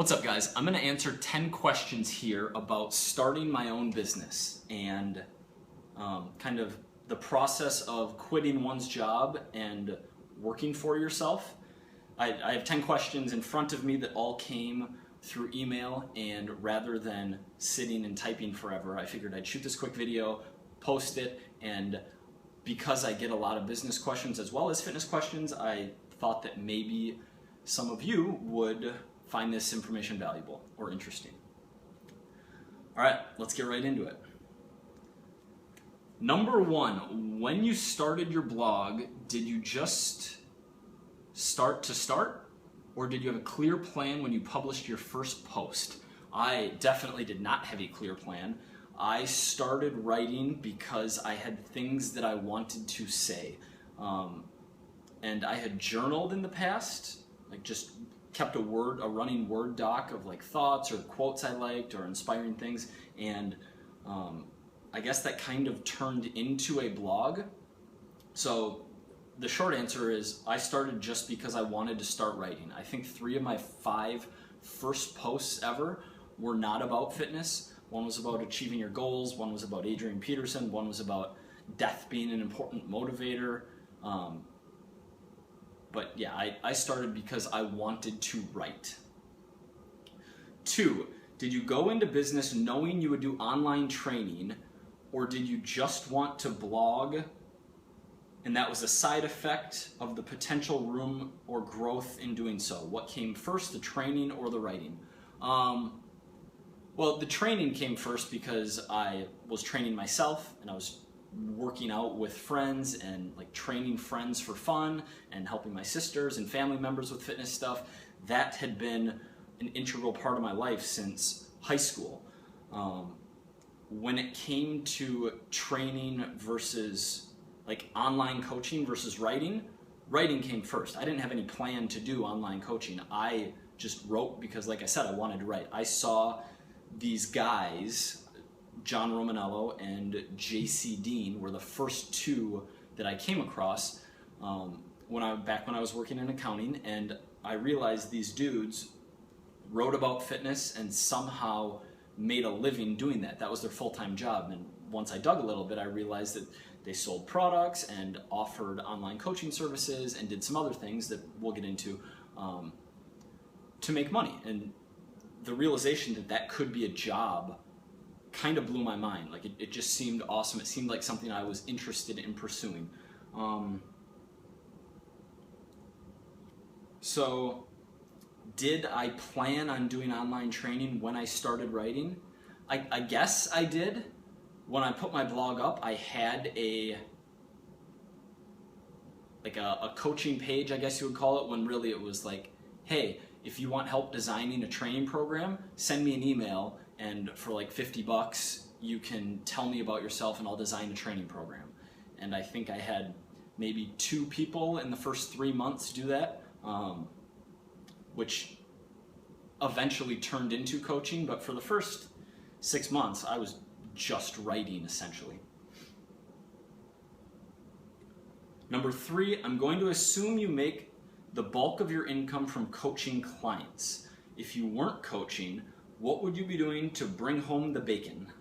What's up, guys? I'm going to answer 10 questions here about starting my own business and kind of the process of quitting one's job and working for yourself. I have 10 questions in front of me that all came through email, and rather than sitting and typing forever, I figured I'd shoot this quick video, post it, and because I get a lot of business questions as well as fitness questions, I thought that maybe some of you would find this information valuable or interesting. All right, let's get right into it. Number one, when you started your blog, did you just start to start, or did you have a clear plan when you published your first post? I definitely did not have a clear plan. I started writing because I had things that I wanted to say. And I had journaled in the past, like just kept a running Word doc of like thoughts or quotes I liked or inspiring things, and I guess that kind of turned into a blog. So the short answer is I started just because I wanted to start writing. I think 3 of my 5 first posts ever were not about fitness. One was about achieving your goals, one was about Adrian Peterson, one was about death being an important motivator. But yeah, I started because I wanted to write. 2, did you go into business knowing you would do online training, or did you just want to blog and that was a side effect of the potential room or growth in doing so? What came first, the training or the writing? Well, the training came first because I was training myself and I was working out with friends and like training friends for fun and helping my sisters and family members with fitness stuff. That had been an integral part of my life since high school. When it came to training versus like online coaching versus writing came first. I didn't have any plan to do online coaching. I just wrote because, like I said, I wanted to write. I saw these guys, John Romanello and J.C. Dean were the first 2 that I came across back when I was working in accounting, and I realized these dudes wrote about fitness and somehow made a living doing that. That was their full-time job. And once I dug a little bit, I realized that they sold products and offered online coaching services and did some other things that we'll get into to make money. And the realization that that could be a job kind of blew my mind. Like it just seemed awesome. It seemed like something I was interested in pursuing. So did I plan on doing online training when I started writing? I guess I did. When I put my blog up, I had a coaching page, I guess you would call it, when really it was like, hey, if you want help designing a training program, send me an email, and for like $50 you can tell me about yourself and I'll design a training program. And I think I had maybe 2 people in the first 3 months do that, which eventually turned into coaching, but for the first 6 months I was just writing essentially. Number 3, I'm going to assume you make the bulk of your income from coaching clients. If you weren't coaching, what would you be doing to bring home the bacon?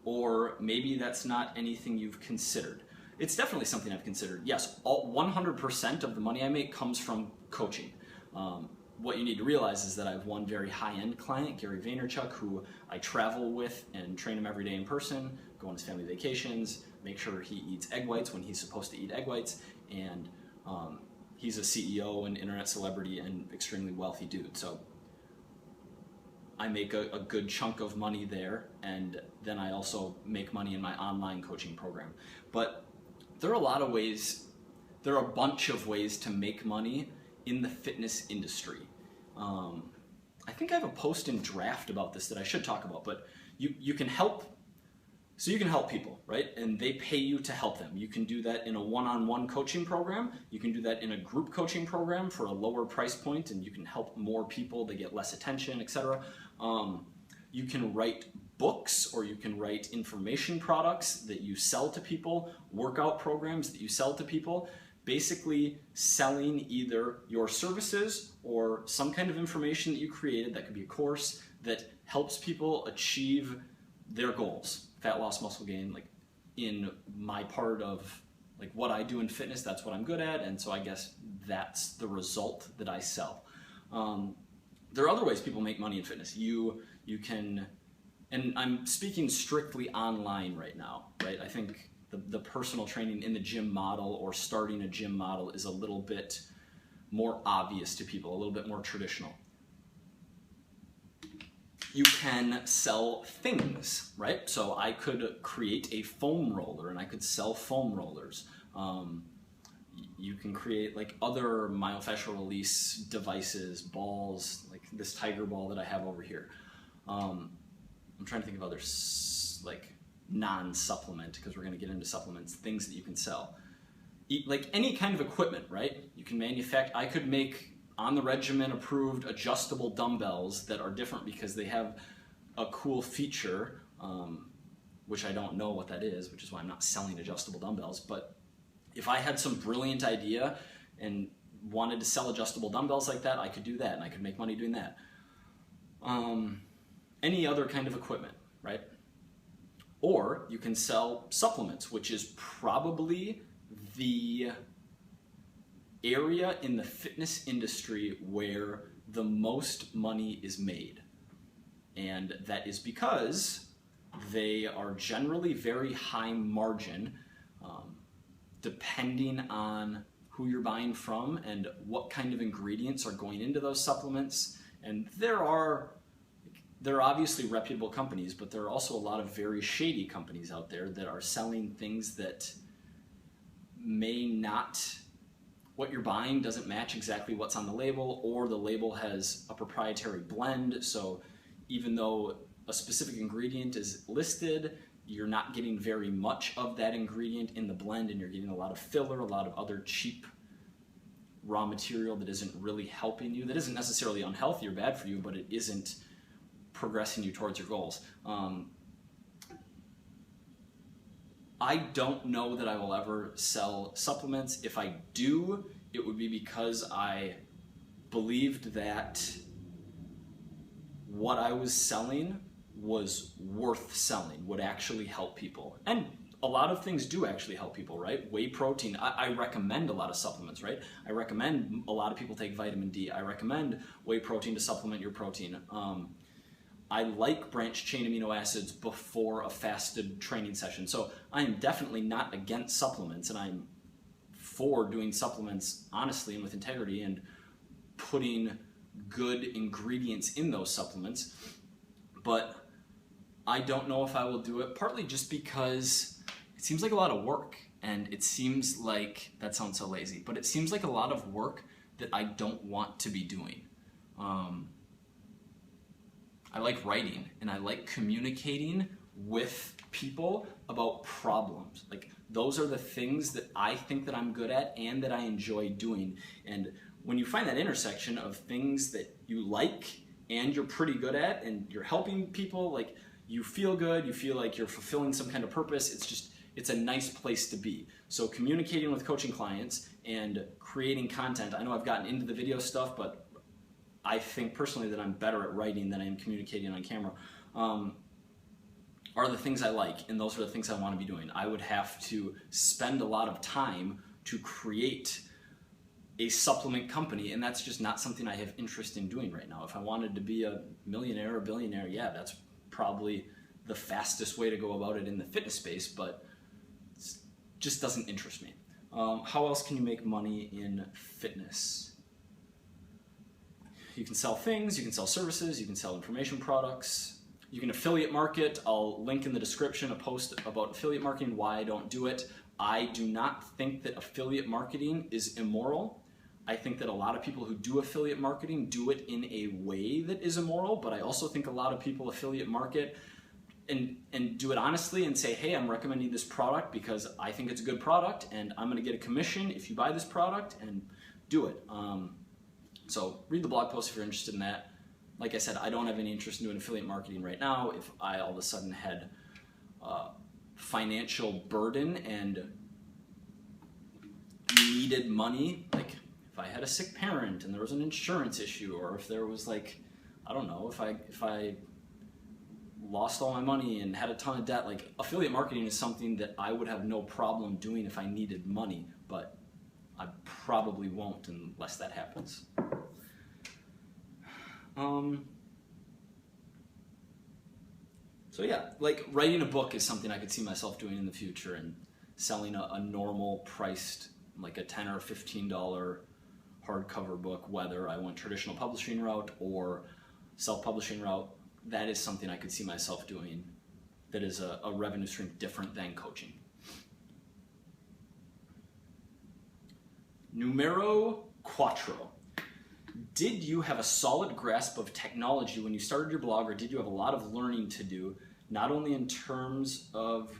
Or maybe that's not anything you've considered. It's definitely something I've considered. Yes, 100% of the money I make comes from coaching. What you need to realize is that I have one very high-end client, Gary Vaynerchuk, who I travel with and train him every day in person, go on his family vacations, make sure he eats egg whites when he's supposed to eat egg whites, and he's a CEO and internet celebrity and extremely wealthy dude. So I make a good chunk of money there, and then I also make money in my online coaching program. But there are a bunch of ways to make money in the fitness industry. I think I have a post in draft about this that I should talk about, but you can help people, right? And they pay you to help them. You can do that in a one-on-one coaching program. You can do that in a group coaching program for a lower price point, and you can help more people. They get less attention, etc. You can write books, or you can write information products that you sell to people, workout programs that you sell to people. basically selling either your services or some kind of information that you created, that could be a course, that helps people achieve their goals. Fat loss, muscle gain, like in my part of like what I do in fitness, that's what I'm good at, and so I guess that's the result that I sell. There are other ways people make money in fitness. You can, and I'm speaking strictly online right now, right? I think the personal training in the gym model or starting a gym model is a little bit more obvious to people, a little bit more traditional. You can sell things, right? So I could create a foam roller and I could sell foam rollers. You can create like other myofascial release devices, balls, like this tiger ball that I have over here. I'm trying to think of other like non-supplement, because we're going to get into supplements, things that you can sell. Like any kind of equipment, right? You can manufacture, I could make on the regimen approved adjustable dumbbells that are different because they have a cool feature, which I don't know what that is, which is why I'm not selling adjustable dumbbells. But if I had some brilliant idea and wanted to sell adjustable dumbbells like that, I could do that and I could make money doing that. Any other kind of equipment, right? Or you can sell supplements, which is probably the area in the fitness industry where the most money is made. And that is because they are generally very high margin, depending on who you're buying from and what kind of ingredients are going into those supplements. And there are obviously reputable companies, but there are also a lot of very shady companies out there that are selling things that may not, what you're buying doesn't match exactly what's on the label, or the label has a proprietary blend. So even though a specific ingredient is listed, you're not getting very much of that ingredient in the blend, and you're getting a lot of filler, a lot of other cheap raw material that isn't really helping you, that isn't necessarily unhealthy or bad for you, but it isn't progressing you towards your goals. I don't know that I will ever sell supplements. If I do, it would be because I believed that what I was selling was worth selling, would actually help people. And a lot of things do actually help people, right? Whey protein, I recommend a lot of supplements, right? I recommend a lot of people take vitamin D. I recommend whey protein to supplement your protein. I like branched chain amino acids before a fasted training session. So I am definitely not against supplements, and I'm for doing supplements honestly and with integrity and putting good ingredients in those supplements. But I don't know if I will do it, partly just because it seems like a lot of work, and it seems like, that sounds so lazy, but it seems like a lot of work that I don't want to be doing. I like writing, and I like communicating with people about problems. Like, those are the things that I think that I'm good at and that I enjoy doing. And when you find that intersection of things that you like and you're pretty good at, and you're helping people, like, you feel good, you feel like you're fulfilling some kind of purpose, it's a nice place to be. So communicating with coaching clients and creating content, I know I've gotten into the video stuff, but I think personally that I'm better at writing than I am communicating on camera, are the things I like, and those are the things I want to be doing. I would have to spend a lot of time to create a supplement company, and that's just not something I have interest in doing right now. If I wanted to be a millionaire or billionaire, yeah, that's probably the fastest way to go about it in the fitness space, but it just doesn't interest me. How else can you make money in fitness? You can sell things, you can sell services, you can sell information products, you can affiliate market. I'll link in the description a post about affiliate marketing, why I don't do it. I do not think that affiliate marketing is immoral. I think that a lot of people who do affiliate marketing do it in a way that is immoral, but I also think a lot of people affiliate market and do it honestly and say, hey, I'm recommending this product because I think it's a good product and I'm gonna get a commission if you buy this product, and do it. So read the blog post if you're interested in that. Like I said, I don't have any interest in doing affiliate marketing right now. If I all of a sudden had financial burden and needed money, like if I had a sick parent and there was an insurance issue, or if there was like, I don't know, if I lost all my money and had a ton of debt, like affiliate marketing is something that I would have no problem doing if I needed money, but I probably won't unless that happens. So yeah, like writing a book is something I could see myself doing in the future, and selling a normal priced, like a $10 or $15 hardcover book, whether I went traditional publishing route or self-publishing route, that is something I could see myself doing that is a revenue stream different than coaching. Numero quattro. Did you have a solid grasp of technology when you started your blog, or did you have a lot of learning to do, not only in terms of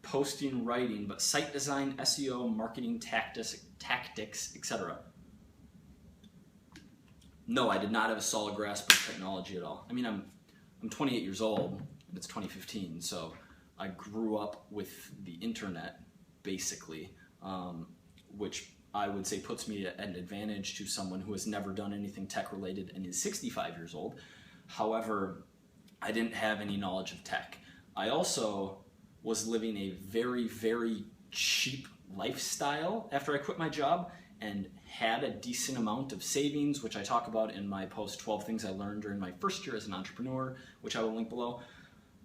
posting, writing, but site design, SEO, marketing, tactics, etc.? No, I did not have a solid grasp of technology at all. I mean, I'm 28 years old, and it's 2015, so I grew up with the internet, basically, which I would say puts me at an advantage to someone who has never done anything tech-related and is 65 years old. However, I didn't have any knowledge of tech. I also was living a very, very cheap lifestyle after I quit my job, and had a decent amount of savings, which I talk about in my post 12 things I learned during my first year as an entrepreneur, which I will link below.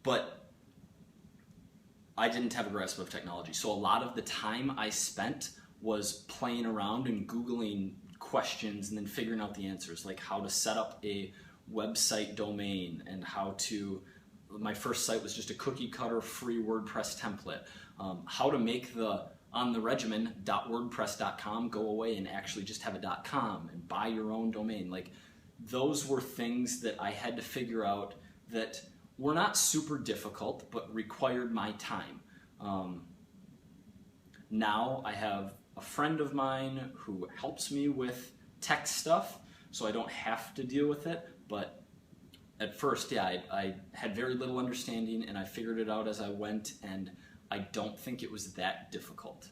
But I didn't have a grasp of technology. So a lot of the time I spent was playing around and Googling questions and then figuring out the answers, like how to set up a website domain, and how to, my first site was just a cookie cutter free WordPress template, how to make the ontheregimen.wordpress.com go away and actually just have a .com and buy your own domain. Like, those were things that I had to figure out that were not super difficult, but required my time. Now I have a friend of mine who helps me with tech stuff, so I don't have to deal with it. But at first, yeah, I had very little understanding, and I figured it out as I went, and I don't think it was that difficult.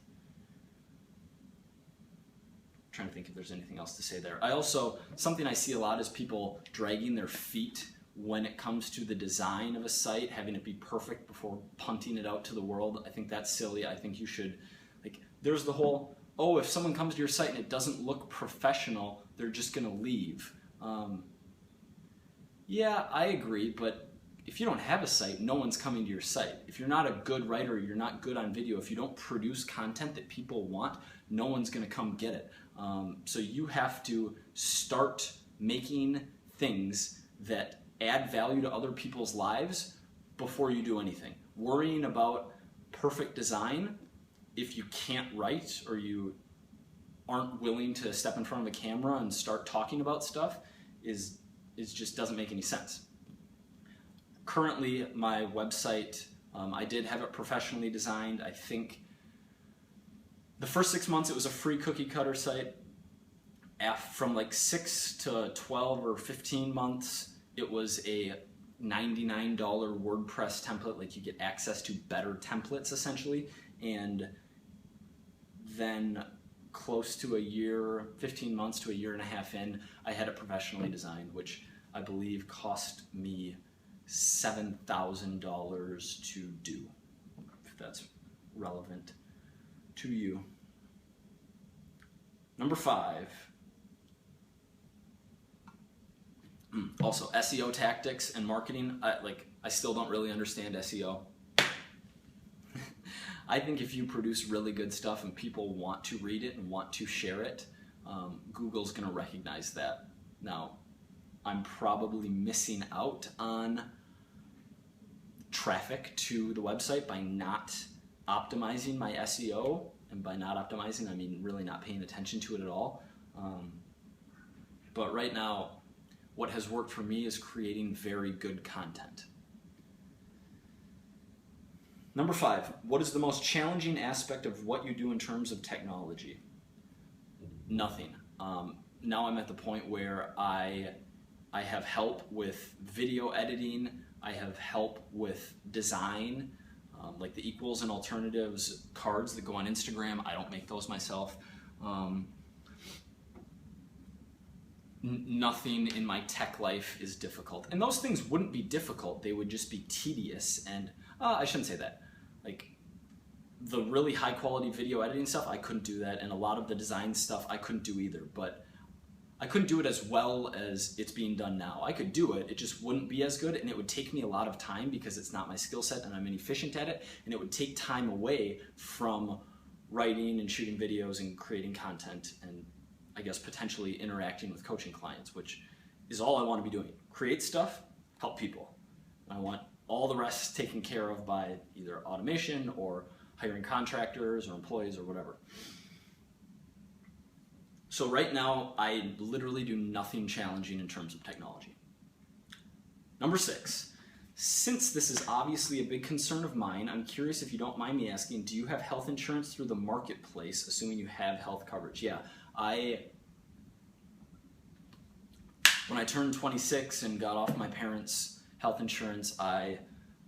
I'm trying to think if there's anything else to say there. I also, something I see a lot is people dragging their feet when it comes to the design of a site, having it be perfect before punting it out to the world. I think that's silly. I think you should, like, there's the whole, oh, if someone comes to your site and it doesn't look professional, they're just gonna leave. Yeah, I agree, but if you don't have a site, no one's coming to your site. If you're not a good writer, you're not good on video, if you don't produce content that people want, no one's gonna come get it. So you have to start making things that add value to other people's lives before you do anything. Worrying about perfect design, if you can't write or you aren't willing to step in front of a camera and start talking about stuff, is just doesn't make any sense. Currently, my website, I did have it professionally designed. I think the first 6 months it was a free cookie cutter site. From like 6 to 12 or 15 months, it was a $99 WordPress template. Like, you get access to better templates essentially. And then close to a year, 15 months to a year and a half in, I had it professionally designed, which I believe cost me $7,000 to do, if that's relevant to you. Number 5. Also, SEO tactics and marketing. I still don't really understand SEO. I think if you produce really good stuff and people want to read it and want to share it, Google's going to recognize that. Now, I'm probably missing out on traffic to the website by not optimizing my SEO, and by not optimizing, I mean really not paying attention to it at all. But right now, what has worked for me is creating very good content. Number 5, what is the most challenging aspect of what you do in terms of technology? Nothing. Now I'm at the point where I have help with video editing, I have help with design, like the equals and alternatives cards that go on Instagram. I don't make those myself. Nothing in my tech life is difficult. And those things wouldn't be difficult, they would just be tedious. And I shouldn't say that. Like the really high quality video editing stuff, I couldn't do that. And a lot of the design stuff, I couldn't do either. But I couldn't do it as well as it's being done now. I could do it, it just wouldn't be as good, and it would take me a lot of time because it's not my skill set and I'm inefficient at it, and it would take time away from writing and shooting videos and creating content and I guess potentially interacting with coaching clients, which is all I want to be doing. Create stuff, help people. I want all the rest taken care of by either automation or hiring contractors or employees or whatever. So right now, I literally do nothing challenging in terms of technology. Number 6, since this is obviously a big concern of mine, I'm curious if you don't mind me asking, do you have health insurance through the marketplace, assuming you have health coverage? Yeah, when I turned 26 and got off my parents' health insurance, I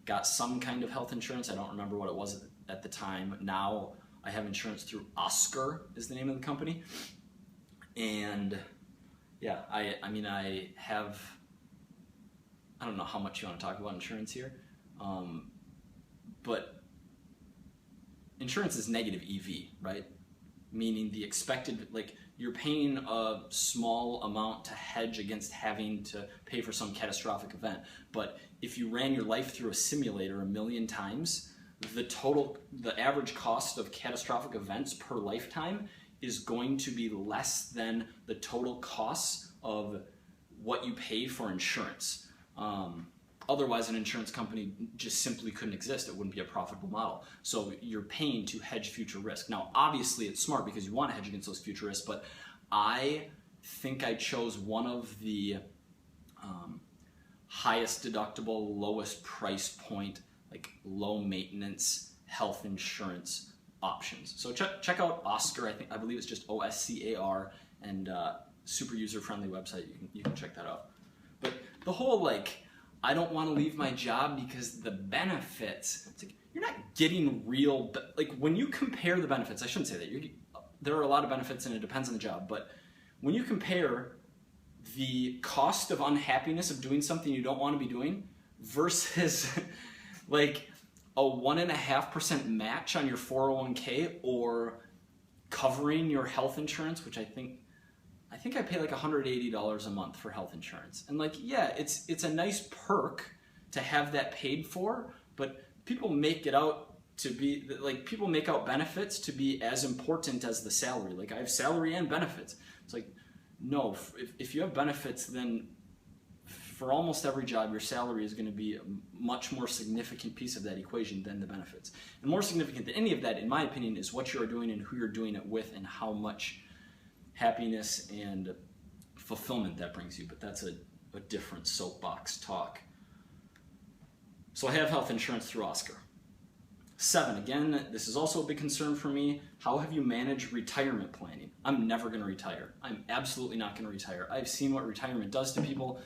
got some kind of health insurance. I don't remember what it was at the time. Now I have insurance through Oscar is the name of the company. And yeah, I don't know how much you want to talk about insurance here, but insurance is negative EV, right? Meaning the expected, like you're paying a small amount to hedge against having to pay for some catastrophic event. But if you ran your life through a simulator 1,000,000 times, the average cost of catastrophic events per lifetime is going to be less than the total costs of what you pay for insurance. Otherwise, an insurance company just simply couldn't exist. It wouldn't be a profitable model. So you're paying to hedge future risk. Now, obviously, it's smart because you want to hedge against those future risks, but I think I chose one of the highest deductible, lowest price point, like low maintenance health insurance options. So check out Oscar. I believe it's just OSCAR, and super user-friendly website. You can check that out. But the whole I don't want to leave my job because the benefits. It's like you're not getting real. When you compare the benefits, I shouldn't say that. There are a lot of benefits, and it depends on the job. But when you compare the cost of unhappiness of doing something you don't want to be doing versus a 1.5% match on your 401k or covering your health insurance, which I think I pay $180 a month for health insurance. And yeah, it's a nice perk to have that paid for, but people make it out to be people make out benefits to be as important as the salary. I have salary and benefits. It's no, if you have benefits, then for almost every job, your salary is going to be a much more significant piece of that equation than the benefits. And more significant than any of that, in my opinion, is what you're doing and who you're doing it with and how much happiness and fulfillment that brings you. But that's a different soapbox talk. So I have health insurance through Oscar. 7, again, this is also a big concern for me. How have you managed retirement planning? I'm never going to retire. I'm absolutely not going to retire. I've seen what retirement does to people.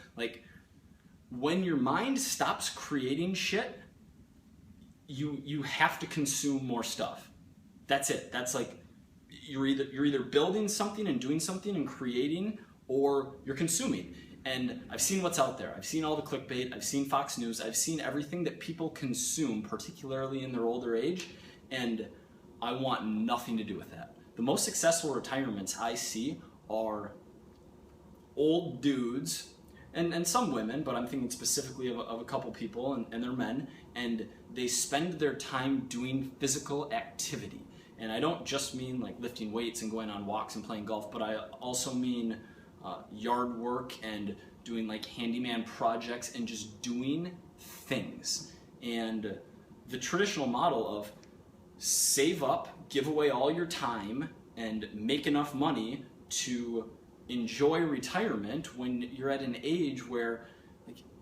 When your mind stops creating shit, you have to consume more stuff. That's it. That's you're either building something and doing something and creating, or you're consuming. And I've seen what's out there. I've seen all the clickbait. I've seen Fox News. I've seen everything that people consume, particularly in their older age, and I want nothing to do with that. The most successful retirements I see are old dudes, and some women, but I'm thinking specifically of a couple people, and they're men, and they spend their time doing physical activity. And I don't just mean lifting weights and going on walks and playing golf, but I also mean yard work and doing handyman projects and just doing things. And the traditional model of save up, give away all your time, and make enough money to enjoy retirement when you're at an age where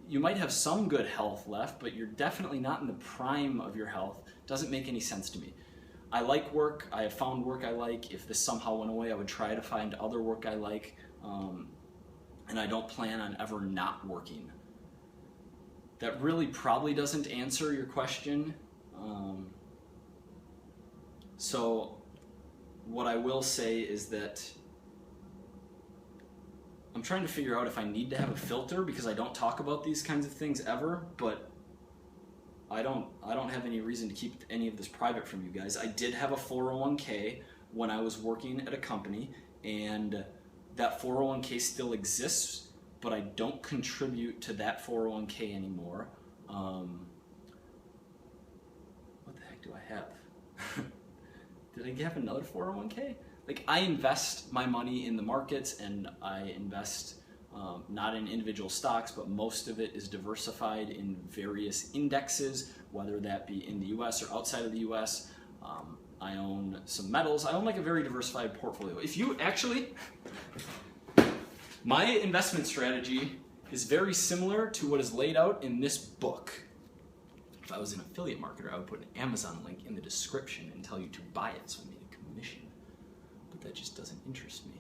you might have some good health left, but you're definitely not in the prime of your health, doesn't make any sense to me. I like work. I have found work I like. If this somehow went away, I would try to find other work I like. And I don't plan on ever not working. That really probably doesn't answer your question. So what I will say is that I'm trying to figure out if I need to have a filter, because I don't talk about these kinds of things ever, but I don't have any reason to keep any of this private from you guys. I did have a 401k when I was working at a company, and that 401k still exists, but I don't contribute to that 401k anymore. What the heck do I have? Did I have another 401k? Like, I invest my money in the markets, and I invest not in individual stocks, but most of it is diversified in various indexes, whether that be in the US or outside of the US. I own some metals. I own like a very diversified portfolio. If you actually, my investment strategy is very similar to what is laid out in this book. If I was an affiliate marketer, I would put an Amazon link in the description and tell you to buy it so I made a commission. But that just doesn't interest me.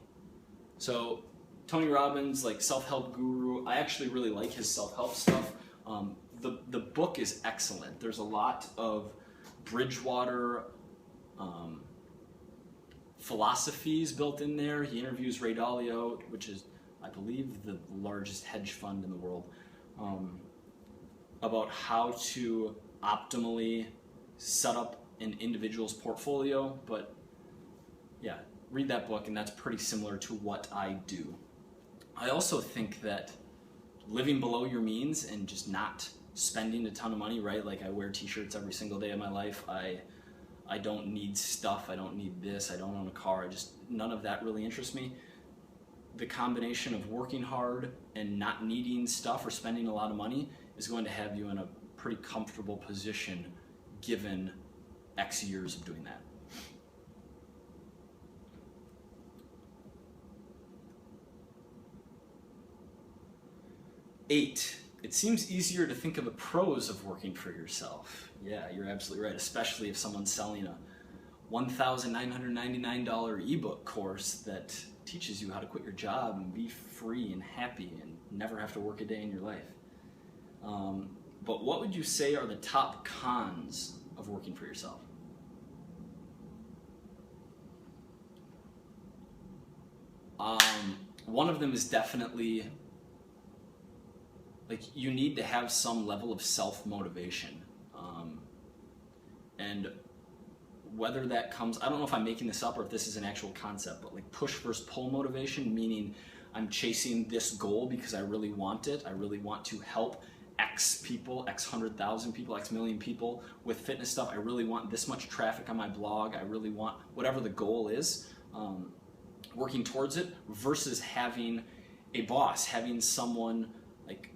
So Tony Robbins, like self-help guru, I actually really like his self-help stuff. The book is excellent. There's a lot of Bridgewater philosophies built in there. He interviews Ray Dalio, which is, I believe, the largest hedge fund in the world, about how to optimally set up an individual's portfolio. But yeah, read that book, and that's pretty similar to what I do. I also think that living below your means and just not spending a ton of money, right? Like, I wear t-shirts every single day of my life. I don't need stuff. I don't need this. I don't own a car. None of that really interests me. The combination of working hard and not needing stuff or spending a lot of money is going to have you in a pretty comfortable position given X years of doing that. Eight, it seems easier to think of the pros of working for yourself. Yeah, you're absolutely right, especially if someone's selling a $1,999 ebook course that teaches you how to quit your job and be free and happy and never have to work a day in your life. But what would you say are the top cons of working for yourself? One of them is definitely, like, you need to have some level of self-motivation. And whether that comes, I don't know if I'm making this up or if this is an actual concept, but like push versus pull motivation, meaning I'm chasing this goal because I really want it. I really want to help X people, X 100,000 people, X million people with fitness stuff. I really want this much traffic on my blog. I really want whatever the goal is, working towards it, versus having a boss, having someone, like,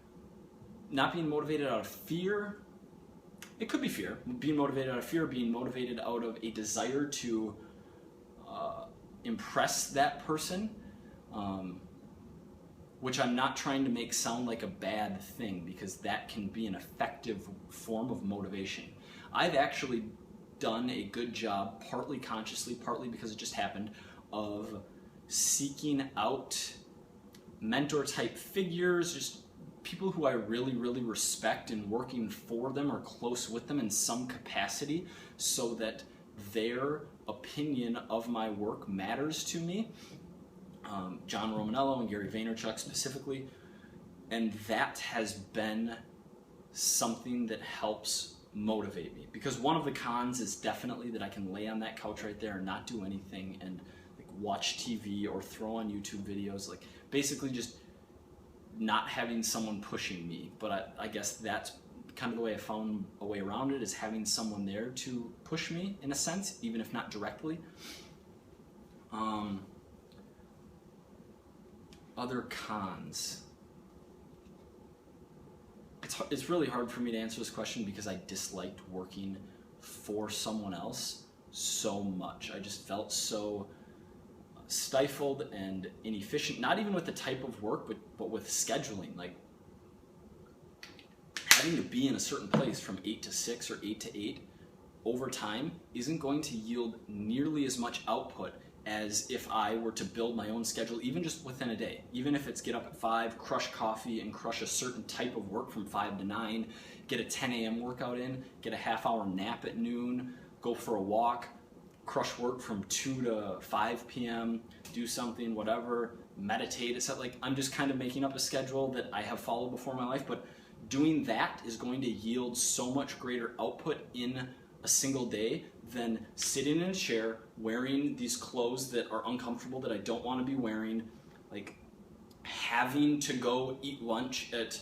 not being motivated out of fear. It could be fear, being motivated out of fear, being motivated out of a desire to impress that person, which I'm not trying to make sound like a bad thing, because that can be an effective form of motivation. I've actually done a good job, partly consciously, partly because it just happened, of seeking out mentor-type figures, just people who I really, really respect, and working for them or close with them in some capacity so that their opinion of my work matters to me. John Romanello and Gary Vaynerchuk specifically. And that has been something that helps motivate me. Because one of the cons is definitely that I can lay on that couch right there and not do anything and like watch TV or throw on YouTube videos, like basically just not having someone pushing me. But I guess that's kind of the way I found a way around it, is having someone there to push me in a sense, even if not directly. Other cons. It's really hard for me to answer this question because I disliked working for someone else so much. I just felt so stifled and inefficient, not even with the type of work, but with scheduling. Like, having to be in a certain place from 8 to 6 or 8 to 8 over time isn't going to yield nearly as much output as if I were to build my own schedule, even just within a day. Even if it's get up at 5, crush coffee, and crush a certain type of work from 5 to 9, get a 10 a.m. workout in, get a half-hour nap at noon, go for a walk, crush work from 2 to 5 p.m., do something, whatever, meditate. It's not like I'm just kind of making up a schedule that I have followed before in my life, but doing that is going to yield so much greater output in a single day than sitting in a chair wearing these clothes that are uncomfortable that I don't want to be wearing, like having to go eat lunch at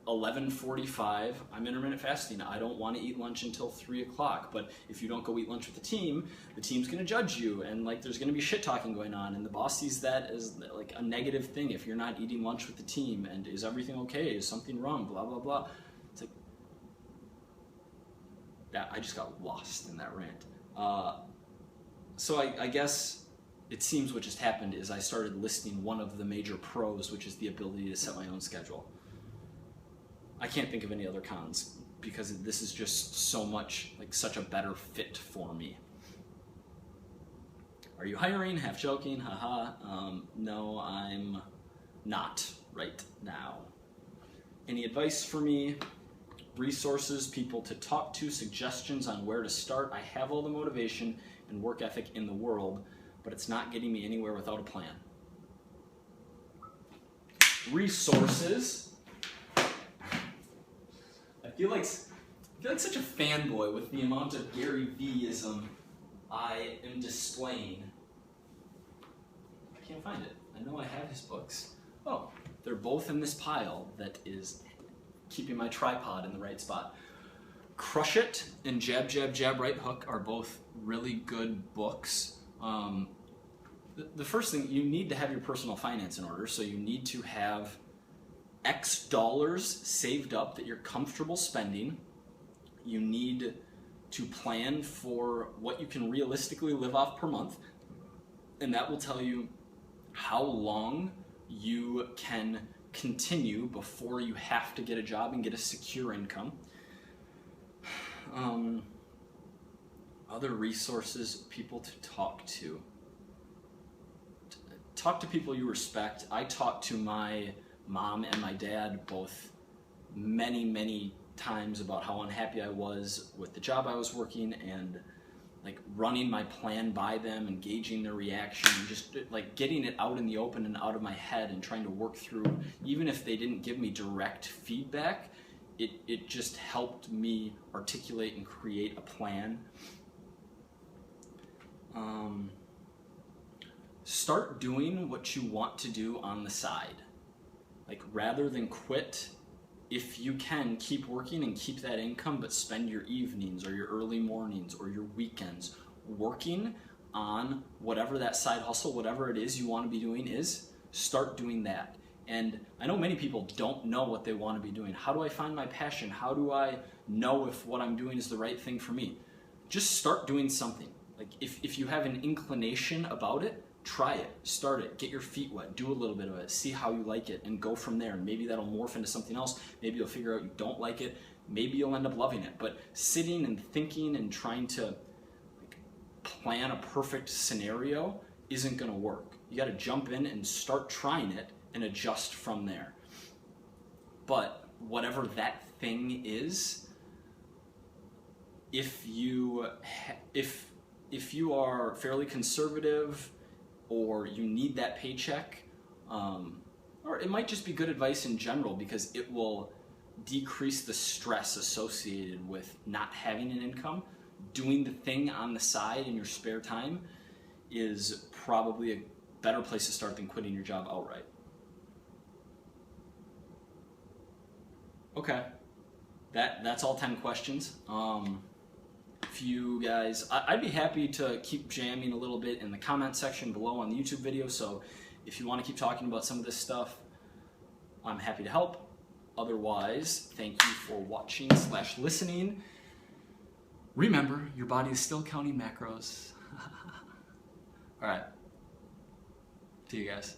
11:45. I'm intermittent fasting. I don't want to eat lunch until 3 o'clock. But if you don't go eat lunch with the team's going to judge you, and like there's going to be shit talking going on, and the boss sees that as like a negative thing if you're not eating lunch with the team. And is everything okay? Is something wrong? Blah blah blah. It's like that. I just got lost in that rant. So I guess it seems what just happened is I started listing one of the major pros, which is the ability to set my own schedule. I can't think of any other cons because this is just so much, like such a better fit for me. Are you hiring? Half joking, haha. No, I'm not right now. Any advice for me? Resources, people to talk to, suggestions on where to start. I have all the motivation and work ethic in the world, but it's not getting me anywhere without a plan. Resources. I feel like such a fanboy with the amount of Gary V-ism I am displaying. I can't find it. I know I have his books. Oh, they're both in this pile that is keeping my tripod in the right spot. Crush It and Jab, Jab, Jab, Right Hook are both really good books. The first thing, you need to have your personal finance in order, so you need to have X dollars saved up that you're comfortable spending. You need to plan for what you can realistically live off per month, and that will tell you how long you can continue before you have to get a job and get a secure income. Other resources, people to talk to. Talk to people you respect. I talk to my mom and my dad both many, many times about how unhappy I was with the job I was working, and like running my plan by them, engaging their reaction, and just like getting it out in the open and out of my head and trying to work through, even if they didn't give me direct feedback, it just helped me articulate and create a plan. Start doing what you want to do on the side. Like, rather than quit, if you can, keep working and keep that income, but spend your evenings or your early mornings or your weekends working on whatever that side hustle, whatever it is you want to be doing is. Start doing that. And I know many people don't know what they want to be doing. How do I find my passion? How do I know if what I'm doing is the right thing for me? Just start doing something. Like, if you have an inclination about it, try it, start it, get your feet wet, do a little bit of it, see how you like it, and go from there. And maybe that'll morph into something else. Maybe you'll figure out you don't like it. Maybe you'll end up loving it. But sitting and thinking and trying to plan a perfect scenario isn't going to work. You got to jump in and start trying it and adjust from there. But whatever that thing is, if you are fairly conservative, or you need that paycheck, or it might just be good advice in general because it will decrease the stress associated with not having an income. Doing the thing on the side in your spare time is probably a better place to start than quitting your job outright. Okay, that's all 10 questions. If you guys, I'd be happy to keep jamming a little bit in the comment section below on the YouTube video, so if you want to keep talking about some of this stuff, I'm happy to help. Otherwise, thank you for watching / listening. Remember, your body is still counting macros. Alright, see you guys.